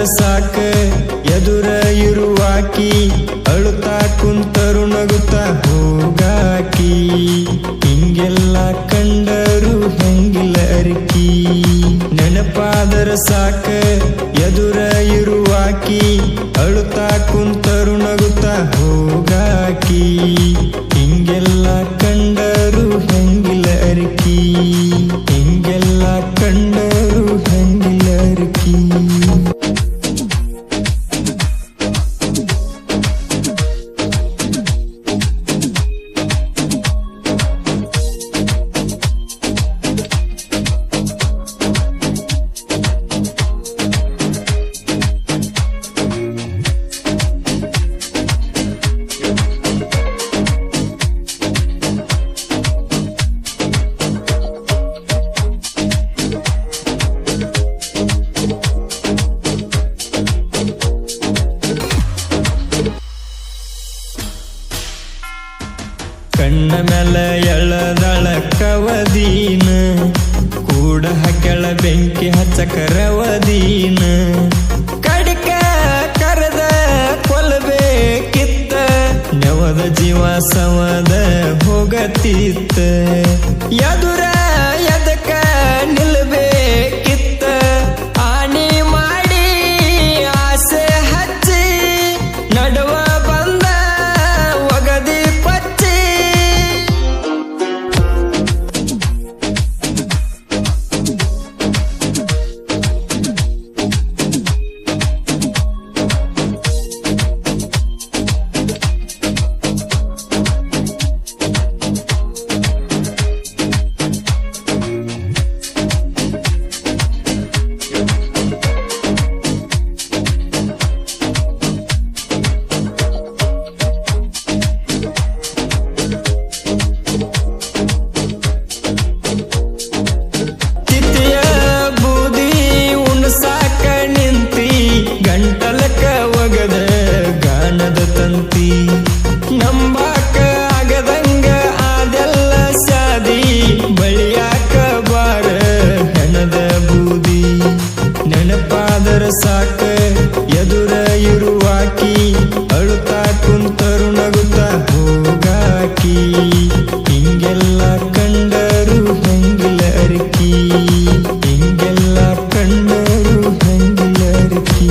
ಸಾಕ ಎದುರ ಇರುವಾಕಿ ಅಳುತ್ತಾ ಕುಂತರು ನಗುತ್ತಾ ಹೋಗಾಕಿ ಹಿಂಗೆಲ್ಲ ಕಂಡರು ಹೆಂಗಿಲ್ಲ ಅರಿಕಿ ನೆನಪಾದರ ಸಾಕ ಎದುರ ಇರುವಾಕಿ ಅಳುತ್ತಾ ಕುಂತರು ನಗುತ್ತಾ ಹೋಗಾಕಿ ಹಿಂಗೆಲ್ಲ ಕಂಡರು ಹೆಂಗಿಲ್ಲ ಅರಿಕಿ ಹಿಂಗೆಲ್ಲ ಕಂಡರು ಹೆಂಗಿಲ್ಲ ಅರಿಕಿ ಕಣ್ಣ ಮೇಲೆ ಎಳದಳ ಕವದೀನ ಕೂಡ ಹಕ್ಕೆಳ ಬೆಂಕಿ ಹಚ್ಚಕರವದೀನ ಕಡಿಕ ಕರೆದ ಕೊಲ್ಬೇಕಿತ್ತ ನೆವದ ಜೀವ ಸವದ ಹೋಗತಿತ್ತ ಎದುರ ಎದಕ ನಿಲ್ಬೇಕಿತ್ತ ಆಣಿ ಮಾಡಿ ಆಸೆ ಹಚ್ಚಿ ನಡುವ ಬಂದ ಒಗದಿ ಪಚ್ಚಿ ಗಂಟಲಕ ಒಗದ ಗಾನದ ತಂತಿ ನಂಬಾಕ ಆಗದಂಗ ಅದೆಲ್ಲ ಸಾದಿ ಬಳಿಯಾಕ ಬಾರ ಹೆಣದ ಬೂದಿ ನೆನಪಾದರ ಸಾಕ ಎದುರ ಇರುವಾಕಿ ಅಳುತ್ತಾ ಕುಂತರು ನಗುತ್ತಾ ಹೋಗಾಕಿ ಹಿಂಗೆಲ್ಲ ಕಂಡರು ಹೆಂಗಿಲ್ಲ ಅರಿಕಿ ಹಿಂಗೆಲ್ಲ ಕಂಡರು ಹೆಂಗಿಲ್ಲ ಅರಿಕಿ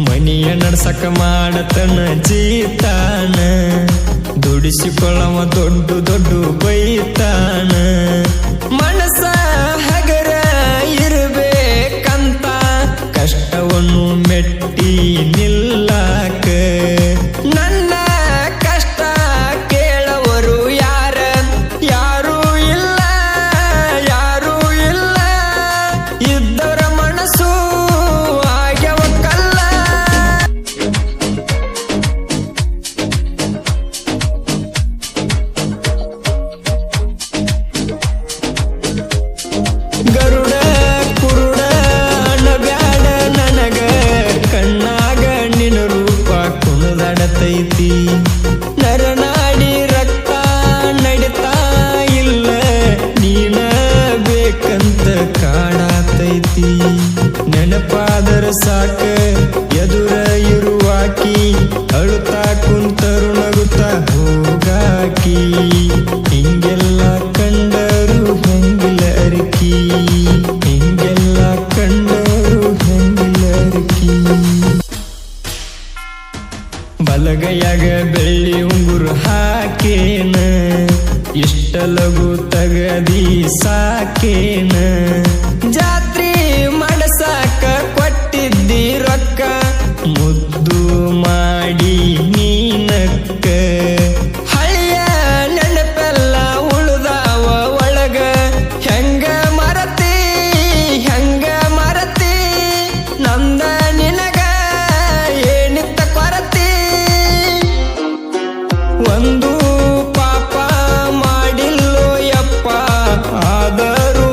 ಮನಿಯ ನಡ್ಸಕ ಮಾಡತನ ಜೀತಾನ ದುಡಿಸಿಕೊಳ್ಳವ ದೊಡ್ಡ ದೊಡ್ಡ ಬೈತಾನ ಮನಸ ಹಗರ ಇರಬೇಕಂತ ಕಷ್ಟವನ್ನು ಮೆಟ್ಟಿ ನಿಲ್ಲಾಕ ನನ್ನ ಕಷ್ಟ ಕೇಳವರು ಯಾರೂ ಇಲ್ಲ ಯಾರೂ ಇಲ್ಲ ಇದ್ದವರ ಮನಸ್ಸು ಆಗ್ಯವ ಕಲ್ಲ ಗರುಡ ಕುರುಡ ಅಣಬ್ಯಾಡ ನನಗ ಕಣ್ಣಾಗ ನಿನ ರೂಪ ಕುಣದಾಡತೈತಿ ನರನಾಡಿ ರಕ್ತ ನಡಿತಾ ಇಲ್ಲ ನೀನ ಬೇಕಂತ ಕಾಡಾತೈತಿ ನೆನಪಾದರ ಸಾಕ ಎದುರ ಇರುವಾಕಿ ಅಳುತ್ತಾ ಕುಂತರು ನಗುತ್ತಾ ಹೋಗಾಕಿ ಹಿಂಗೆಲ್ಲ ಕಂಡರು ಹೆಂಗಿಲ್ಲ ಅರಿಕಿ ಹಿಂಗೆಲ್ಲ ಕಂಡರು ಹೆಂಗಿಲ್ಲ ಅರಿಕಿ ಬಲಗೈಯಾಗ ಬೆಳ್ಳಿ ಉಂಗುರು ಹಾಕೇನ ಇಷ್ಟ ಲಘು ತಗದಿ ಸಾಕೇನ ಜಾತ್ರೆ ಮಾಡಸಾಕ ಕೊಟ್ಟಿದ್ದಿ ರೊಕ್ಕ ಮುದ್ದು ಮಾಡಿ ನೀನಕ್ಕ ಹಳೆಯ ನೆನಪೆಲ್ಲ ಉಳ್ದಾವ ಒಳಗ ಹೆಂಗ ಮರತಿ ನಂದ ನಿನಗ ಏನಿತ್ತ ಕೊರತಿ ಒಂದು ಪಾಪ ಮಾಡಿಲ್ಲೋ ಯಪ್ಪ ಆದರೂ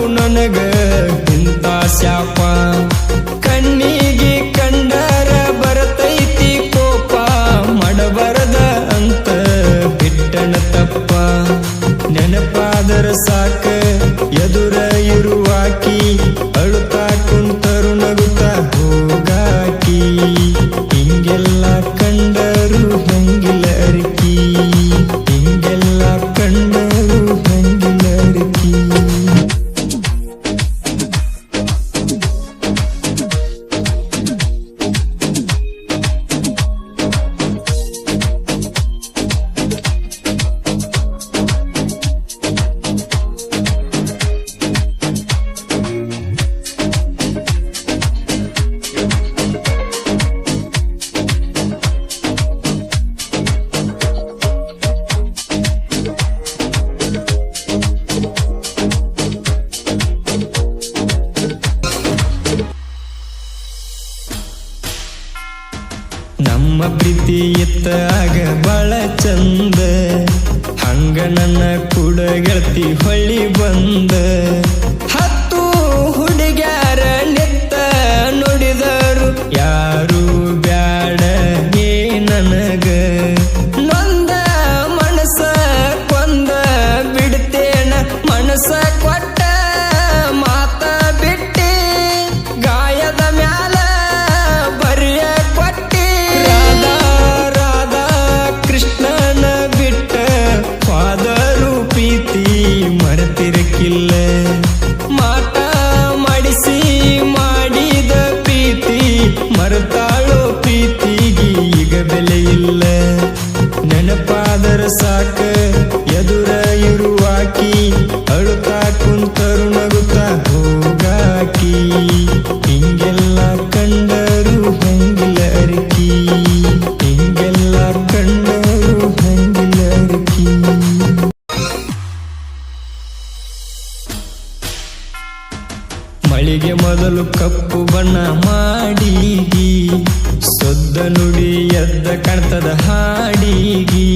ನಡೀತಿತ್ತ ಆಗ ಬಾಳ ಚಂದ ಹಂಗ ನನ್ನ ಕೂಡ ಗೆಳತಿ ಹೊಳ್ಳಿ ಬಂದ ಹತ್ತು ಹುಡುಗ್ಯಾರ ನಿತ್ತ ನುಡಿದರು ಯಾರು ಬ್ಯಾಡ ಏ ನನಗ ನೊಂದ ಮನಸ ಕೊಂದ ಬಿಡ್ತೇನ ಮನಸ ಕೊಟ್ಟ ಮಾತ ಬಿಟ್ಟಿ ಗಾಯದ ಮ್ಯಾಲ ಬರಿಯ ಕೊಟ್ಟಿ ರಾಧಾ ರಾಧಾ ಕೃಷ್ಣನ ಬಿಟ್ಟ ಫಾದರು ಪ್ರೀತಿ ಮರೆತಿರಕಿಲ್ಲ ಮಾಟ ಮಾಡಿಸಿ ಮಾಡಿದ ಪ್ರೀತಿ ಮರೆತಾಳೋ ಪ್ರೀತಿಗೆ ಈಗ ಬೆಲೆ ಇಲ್ಲ ನೆನಪಾದರ ಸಾಕ ಎದುರ ಇರುವಾಕಿ ಅಳುತ್ತಾ ಕುಂತರು ನಗುತ್ತಾ ಹೋಗಾಕಿ ಹಿಂಗೆಲ್ಲ ಕಂಡರು ಹಂಗಿಲ್ಲ ಅರಿಕಿ ಹಿಂಗೆಲ್ಲ ಕಂಡರು ಹಂಗಿಲ್ಲ ಅರಿಕಿ ಮಳಿಗೆ ಮೊದಲು ಕಪ್ಪು ಬಣ್ಣ ಮಾಡೀಗಿ ಸೊದ್ದ ನುಡಿ ಎದ್ದ ಕಾಣ್ತದ ಹಾಡಿಗಿ